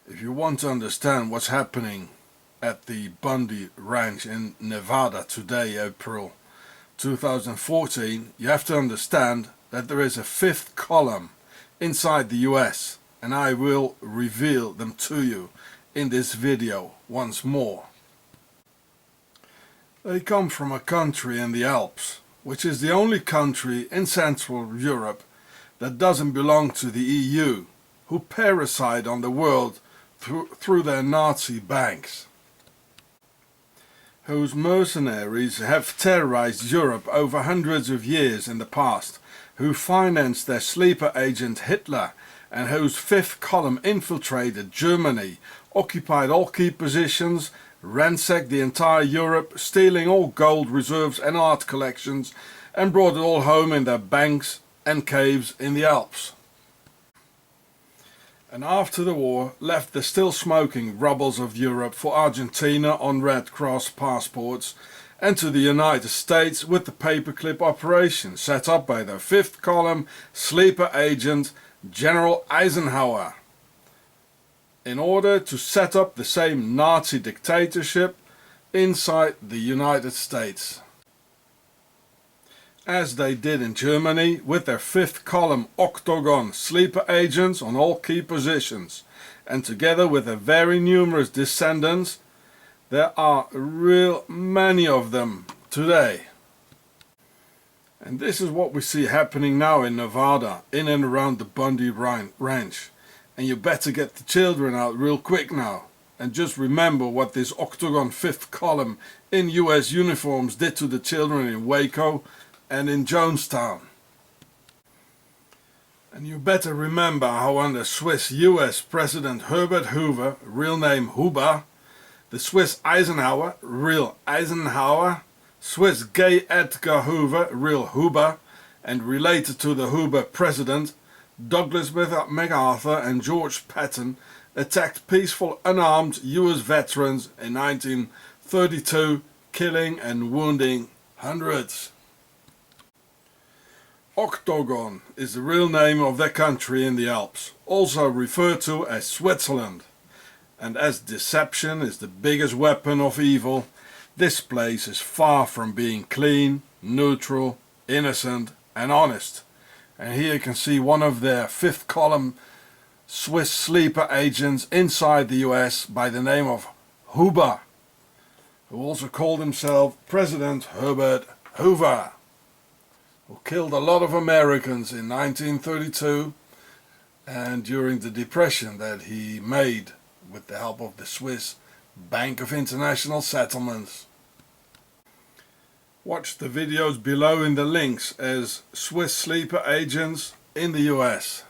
If you want to understand what's happening at the Bundy ranch in Nevada today, April 2014, you have to understand that there is a fifth column inside the US, and I will reveal them to you in this video once more. They come from a country in the Alps, which is the only country in Central Europe that doesn't belong to the EU, who parasite on the world through their Nazi banks, whose mercenaries have terrorized Europe over hundreds of years in the past, who financed their sleeper agent Hitler, and whose fifth column infiltrated Germany, occupied all key positions, ransacked the entire Europe, stealing all gold reserves and art collections, and brought it all home in their banks and caves in the Alps. And after the war left the still smoking rubbles of Europe for Argentina on Red Cross passports, and to the United States with the paperclip operation set up by their fifth column sleeper agent General Eisenhower, in order to set up the same Nazi dictatorship inside the United States, as they did in Germany with their fifth column Octogon sleeper agents on all key positions, and together with their very numerous descendants. There are real many of them today. And this is what we see happening now in Nevada, in and around the Bundy ranch. And you better get the children out real quick now. And just remember what this Octogon fifth column in US uniforms did to the children in Waco and in Jonestown. And you better remember how under Swiss US President Herbert Hoover, real name Hoover, the Swiss Eisenhower, real Eisenhauer, Swiss gay Edgar Hoover, real Hoover, and related to the Hoover president, Douglas MacArthur and George Patton attacked peaceful unarmed US veterans in 1932, killing and wounding hundreds. Octogon is the real name of their country in the Alps, also referred to as Switzerland. And as deception is the biggest weapon of evil, this place is far from being clean, neutral, innocent and honest. And here you can see one of their fifth column Swiss sleeper agents inside the US by the name of Hoover, who also called himself President Herbert Hoover, who killed a lot of Americans in 1932 and during the Depression that he made with the help of the Swiss Bank of International Settlements. Watch the videos below in the links as Swiss sleeper agents in the US.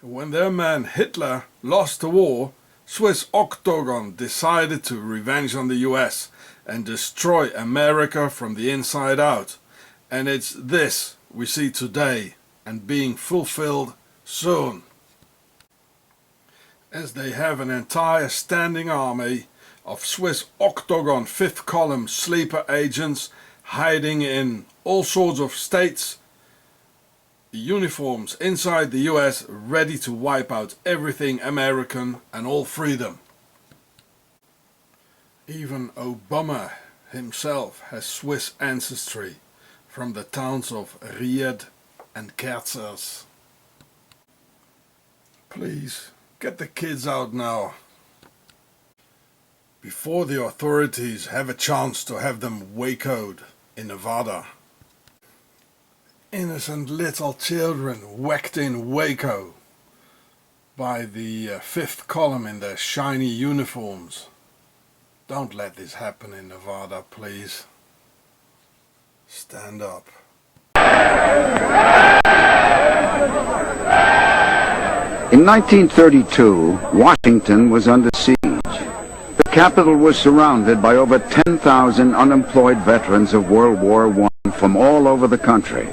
When their man Hitler lost the war, Swiss Octogon decided to revenge on the US and destroy America from the inside out. And it's this we see today and being fulfilled soon, as they have an entire standing army of Swiss Octogon fifth column sleeper agents hiding in all sorts of states, uniforms inside the US, ready to wipe out everything American and all freedom. Even Obummer himself has Swiss ancestry from the towns of Ried and Küster. Please, get the kids out now, before the authorities have a chance to have them wacoed in Nevada. Innocent little children whacked in Waco by the fifth column in their shiny uniforms. Don't let this happen in Nevada, please. Stand up. In 1932, Washington was under siege. The capital was surrounded by over 10,000 unemployed veterans of World War I from all over the country.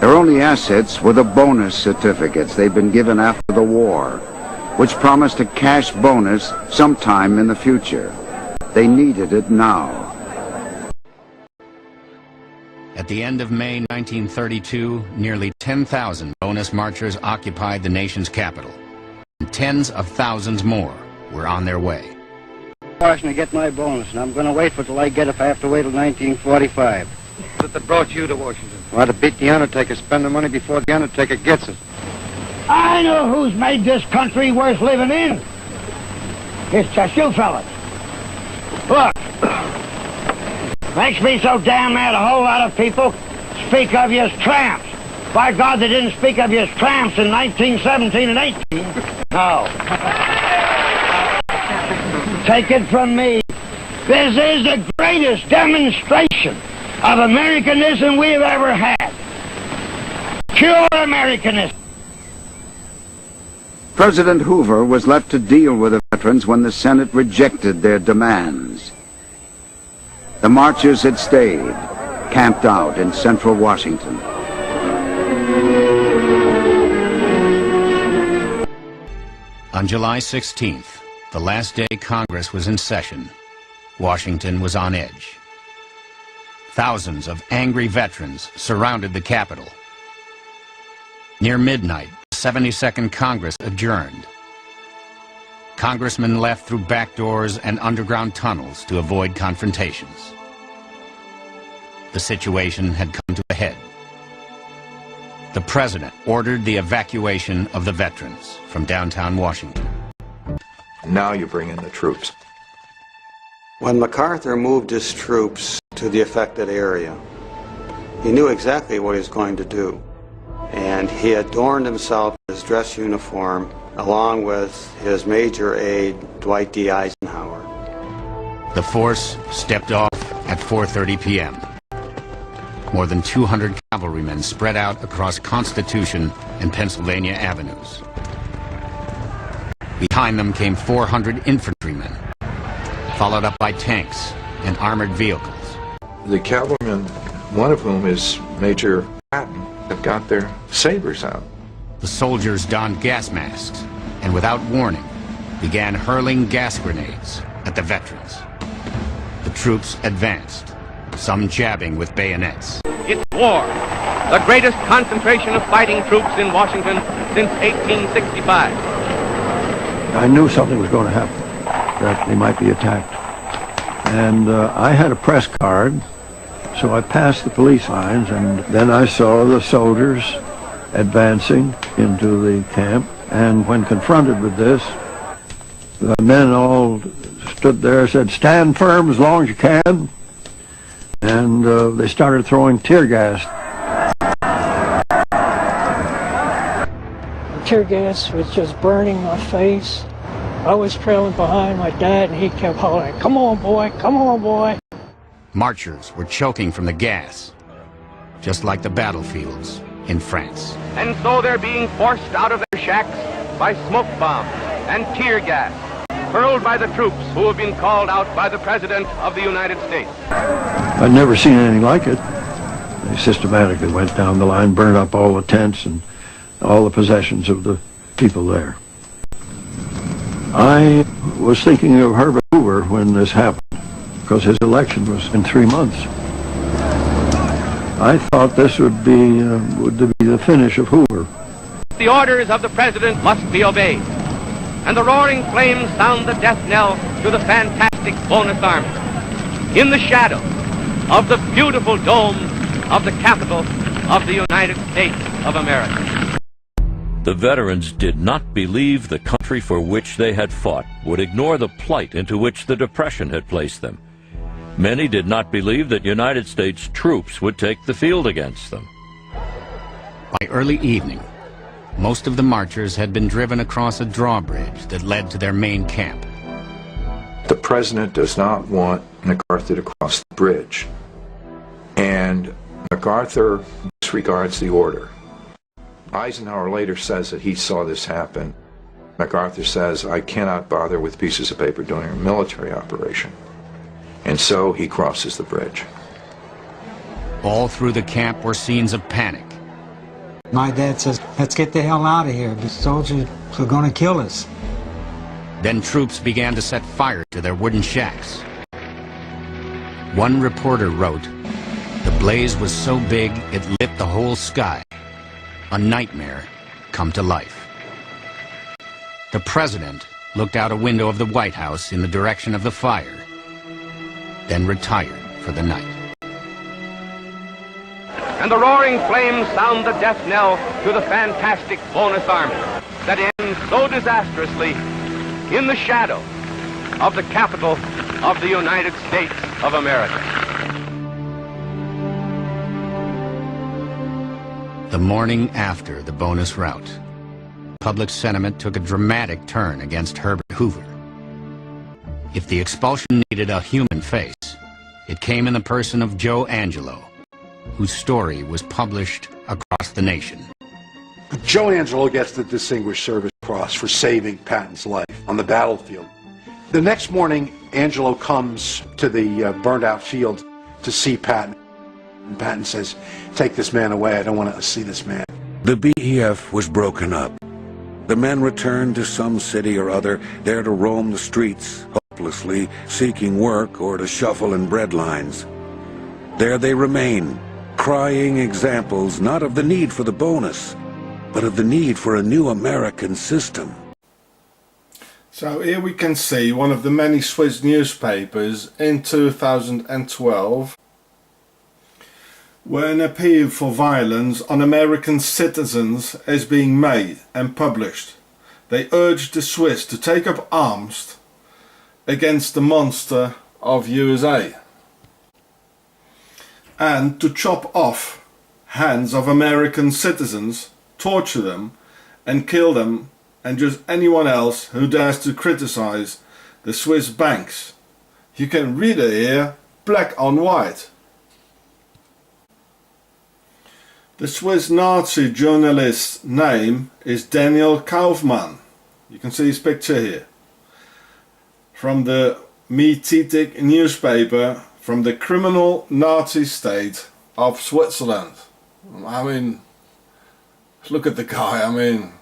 Their only assets were the bonus certificates they'd been given after the war, which promised a cash bonus sometime in the future. They needed it now. At the end of May 1932, nearly 10,000 bonus marchers occupied the nation's capital, and tens of thousands more were on their way. Washington to get my bonus, and I'm going to wait for it till I get it if I have to wait till 1945. What's it that brought you to Washington? Want to beat the Undertaker, spend the money before the Undertaker gets it. I know who's made this country worth living in. It's just you fellas. Look, makes me so damn mad a whole lot of people speak of you as tramps. By God, they didn't speak of you as tramps in 1917 and 18. No. Take it from me. This is the greatest demonstration of Americanism we've ever had. Pure Americanism. President Hoover was left to deal with the veterans when the Senate rejected their demands. The marchers had stayed, camped out in central Washington. On July 16th, the last day Congress was in session, Washington was on edge. Thousands of angry veterans surrounded the Capitol. Near midnight, the 72nd Congress adjourned. Congressmen left through back doors and underground tunnels to avoid confrontations. The situation had come to a head. The president ordered the evacuation of the veterans from downtown Washington. Now you bring in the troops. When MacArthur moved his troops to the affected area, he knew exactly what he was going to do. And he adorned himself in his dress uniform along with his major aide, Dwight D. Eisenhower. The force stepped off at 4:30 p.m. More than 200 cavalrymen spread out across Constitution and Pennsylvania avenues. Behind them came 400 infantrymen, followed up by tanks and armored vehicles. The cavalrymen, one of whom is Major Patton, have got their sabers out. The soldiers donned gas masks and without warning began hurling gas grenades at the veterans. The troops advanced, some jabbing with bayonets. It's war, the greatest concentration of fighting troops in Washington since 1865. I knew something was going to happen, that they might be attacked. And I had a press card, so I passed the police lines, and then I saw the soldiers advancing into the camp. And when confronted with this, the men all stood there and said, "Stand firm as long as you can." And they started throwing tear gas. The tear gas was just burning my face. I was trailing behind my dad, and he kept hollering, "Come on, boy, come on, boy." Marchers were choking from the gas, just like the battlefields in France. And so they're being forced out of their shacks by smoke bombs and tear gas, hurled by the troops who have been called out by the President of the United States. I'd never seen anything like it. They systematically went down the line, burned up all the tents and all the possessions of the people there. I was thinking of Herbert Hoover when this happened, because his election was in 3 months. I thought this would be the finish of Hoover. The orders of the President must be obeyed, and the roaring flames sound the death knell to the fantastic bonus army. In the shadow of the beautiful dome of the Capitol of the United States of America. The veterans did not believe the country for which they had fought would ignore the plight into which the Depression had placed them. Many did not believe that United States troops would take the field against them. By early evening, most of the marchers had been driven across a drawbridge that led to their main camp. The president does not want MacArthur to cross the bridge, and MacArthur disregards the order. Eisenhower later says that he saw this happen. MacArthur says, "I cannot bother with pieces of paper during a military operation." And so he crosses the bridge. All through the camp were scenes of panic. My dad says, "Let's get the hell out of here. The soldiers are going to kill us." Then troops began to set fire to their wooden shacks. One reporter wrote, The blaze was so big it lit the whole sky. A nightmare come to life. The president looked out a window of the White House in the direction of the fire, then retired for the night. And the roaring flames sound the death knell to the fantastic bonus army that ends so disastrously in the shadow of the capital of the United States of America. The morning after the bonus rout, public sentiment took a dramatic turn against Herbert Hoover. If the expulsion needed a human face, it came in the person of Joe Angelo, whose story was published across the nation. Joe Angelo gets the Distinguished Service Cross for saving Patton's life on the battlefield. The next morning, Angelo comes to the burned-out field to see Patton. And Patton says, "Take this man away. I don't want to see this man." The BEF was broken up. The men returned to some city or other, there to roam the streets, hopelessly seeking work or to shuffle in bread lines. There they remain, crying examples not of the need for the bonus, but of the need for a new American system. So here we can see one of the many Swiss newspapers in 2012 where an appeal for violence on American citizens is being made and published. They urge the Swiss to take up arms against the monster of USA and to chop off hands of American citizens, torture them and kill them, and just anyone else who dares to criticize the Swiss banks. You can read it here, black on white. The Swiss Nazi journalist's name is Daniel Kaufmann. You can see his picture here. From the Mietetic newspaper from the criminal Nazi state of Switzerland. I mean, look at the guy, I mean.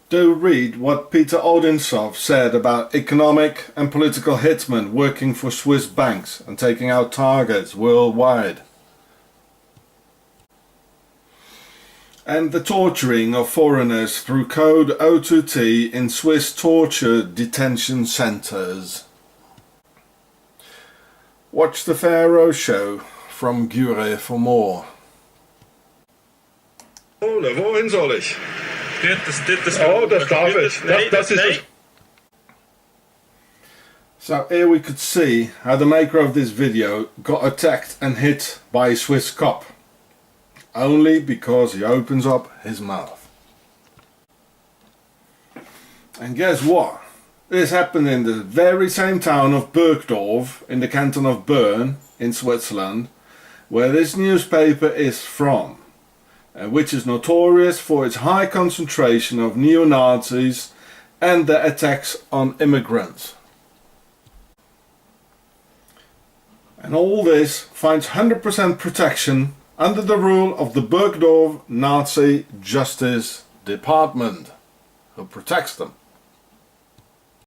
Do read what Peter Odintsov said about economic and political hitmen working for Swiss banks and taking out targets worldwide. And the torturing of foreigners through code O2T in Swiss torture detention centers. Watch the Pharaoh Show from Gure for more. Oh, wohin soll ich? Oh, das darf ich. Das ist... So here we could see how the maker of this video got attacked and hit by a Swiss cop. Only because he opens up his mouth. And guess what? This happened in the very same town of Burgdorf in the canton of Bern in Switzerland, where this newspaper is from, and which is notorious for its high concentration of neo-Nazis and their attacks on immigrants. And all this finds 100% protection under the rule of the Burgdorf Nazi Justice Department, who protects them.